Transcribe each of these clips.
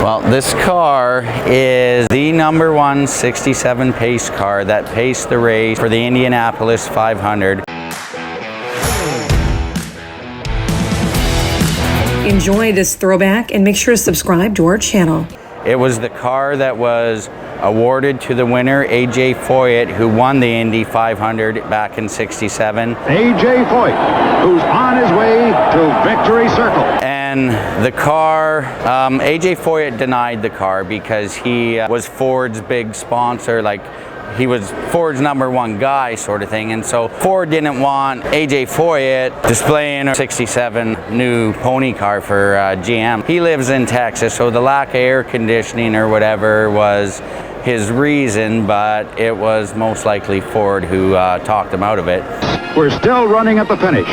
Well, this car is the #1 67 pace car that paced the race for the Indianapolis 500. Enjoy this throwback and make sure to subscribe to our channel. It was the car that was awarded to the winner, A.J. Foyt, who won the Indy 500 back in '67. A.J. Foyt, who's on his way to victory circle. And the car, A.J. Foyt denied the car because he was Ford's big sponsor, like he was Ford's #1 guy sort of thing. And so Ford didn't want A.J. Foyt displaying a '67 new pony car for GM. He lives in Texas, so the lack of air conditioning or whatever was his reason, but it was most likely Ford who talked him out of it. We're still running at the finish.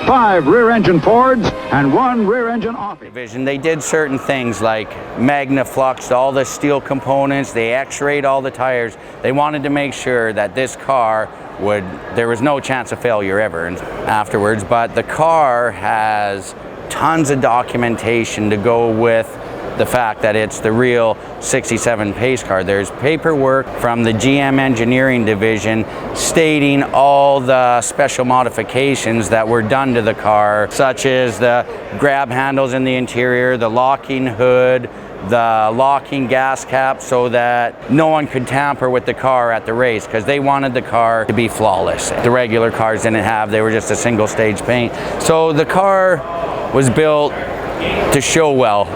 5 rear-engine Fords and 1 rear-engine off division. They did certain things like magnafluxed all the steel components, they x-rayed all the tires. They wanted to make sure that this car there was no chance of failure ever afterwards, but the car has tons of documentation to go with the fact that it's the real '67 pace car. There's paperwork from the GM engineering division stating all the special modifications that were done to the car, such as the grab handles in the interior, the locking hood, the locking gas cap, so that no one could tamper with the car at the race, because they wanted the car to be flawless. The regular cars didn't have, they were just a single stage paint. So the car was built to show well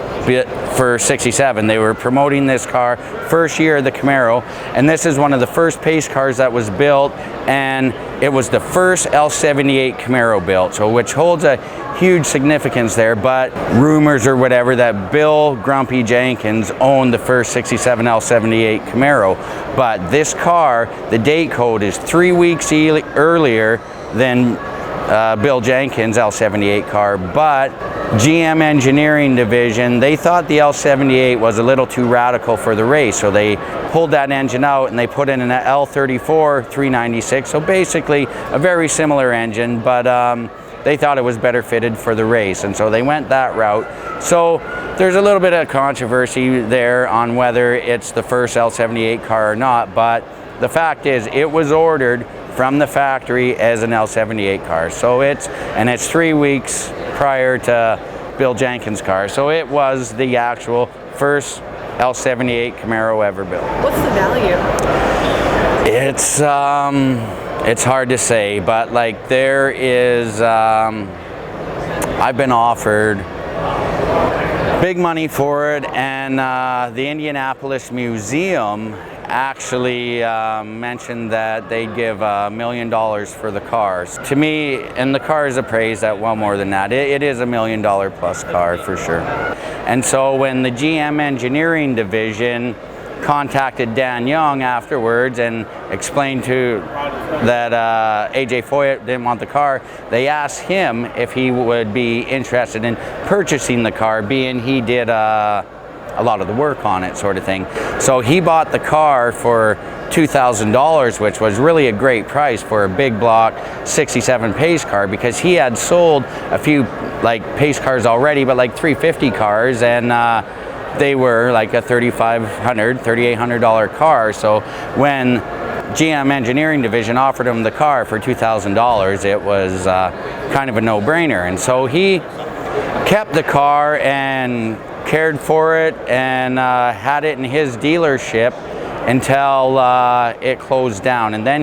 for '67. They were promoting this car first year of the Camaro, and this is one of the first pace cars that was built, and it was the first L78 Camaro built, so which holds a huge significance there. But rumors or whatever that Bill Grumpy Jenkins owned the first '67 L78 Camaro, but this car, the date code is 3 weeks earlier than Bill Jenkins' L78 car, but GM Engineering Division, they thought the L78 was a little too radical for the race, so they pulled that engine out and they put in an L34 396, so basically a very similar engine, but they thought it was better fitted for the race, and so they went that route. So there's a little bit of controversy there on whether it's the first L78 car or not, but the fact is it was ordered from the factory as an L78 car. So it's 3 weeks prior to Bill Jenkins' car. So it was the actual first L78 Camaro ever built. What's the value? It's hard to say, but like there is, I've been offered big money for it, and the Indianapolis Museum actually mentioned that they'd give $1 million for the cars. To me, and the car is appraised at well more than that. It is $1 million plus car for sure. And so when the GM Engineering Division contacted Dan Young afterwards and explained that A.J. Foyt didn't want the car, they asked him if he would be interested in purchasing the car, being he did a lot of the work on it sort of thing. So he bought the car for $2,000, which was really a great price for a big block '67 pace car, because he had sold a few like pace cars already, but like 350 cars, and they were like a $3,800 car. So when GM Engineering Division offered him the car for $2,000, it was kind of a no-brainer. And so he kept the car and cared for it and had it in his dealership until it closed down, and then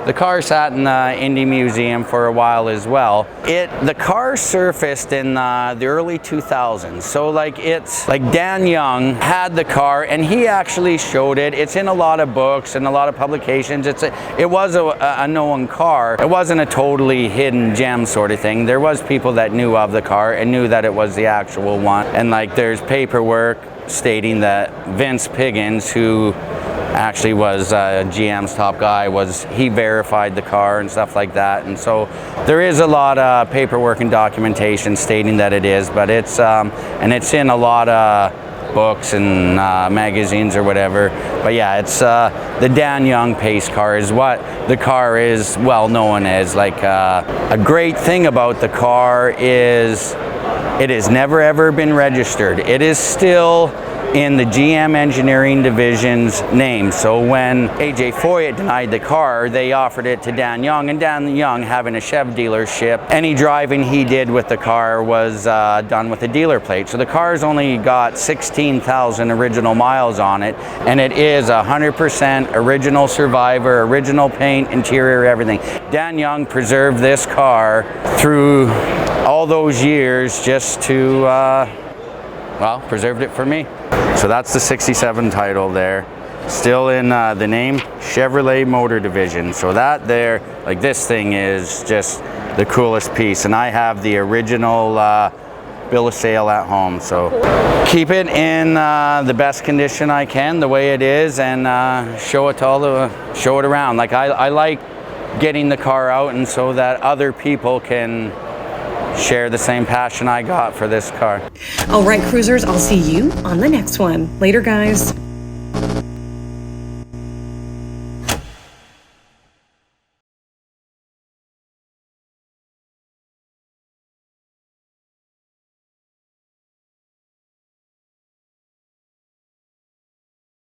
the car sat in the Indy Museum for a while as well. The car surfaced in the early 2000s, so like it's like Dan Young had the car and he actually showed it. It's in a lot of books and a lot of publications. It was a known car. It wasn't a totally hidden gem sort of thing. There was people that knew of the car and knew that it was the actual one, and like there's paperwork stating that Vince Piggins, who actually was GM's top guy, he verified the car and stuff like that. And so there is a lot of paperwork and documentation stating that it is, but it's in a lot of books and magazines or whatever. But yeah, it's the Dan Young pace car is what the car is well known as. Like a great thing about the car is it has never ever been registered. It is still in the GM Engineering Division's name. So when AJ Foyt denied the car, they offered it to Dan Young, and Dan Young, having a Chevy dealership, any driving he did with the car was done with a dealer plate. So the car's only got 16,000 original miles on it, and it is 100% original Survivor, original paint, interior, everything. Dan Young preserved this car through all those years just to, well, preserved it for me. So that's the 67 title there. Still in the name, Chevrolet Motor Division. So that there, like this thing is just the coolest piece. And I have the original bill of sale at home. So keep it in the best condition I can, the way it is, and show it around. Like I like getting the car out, and so that other people can share the same passion I got for this car. All right, cruisers, I'll see you on the next one. Later, guys.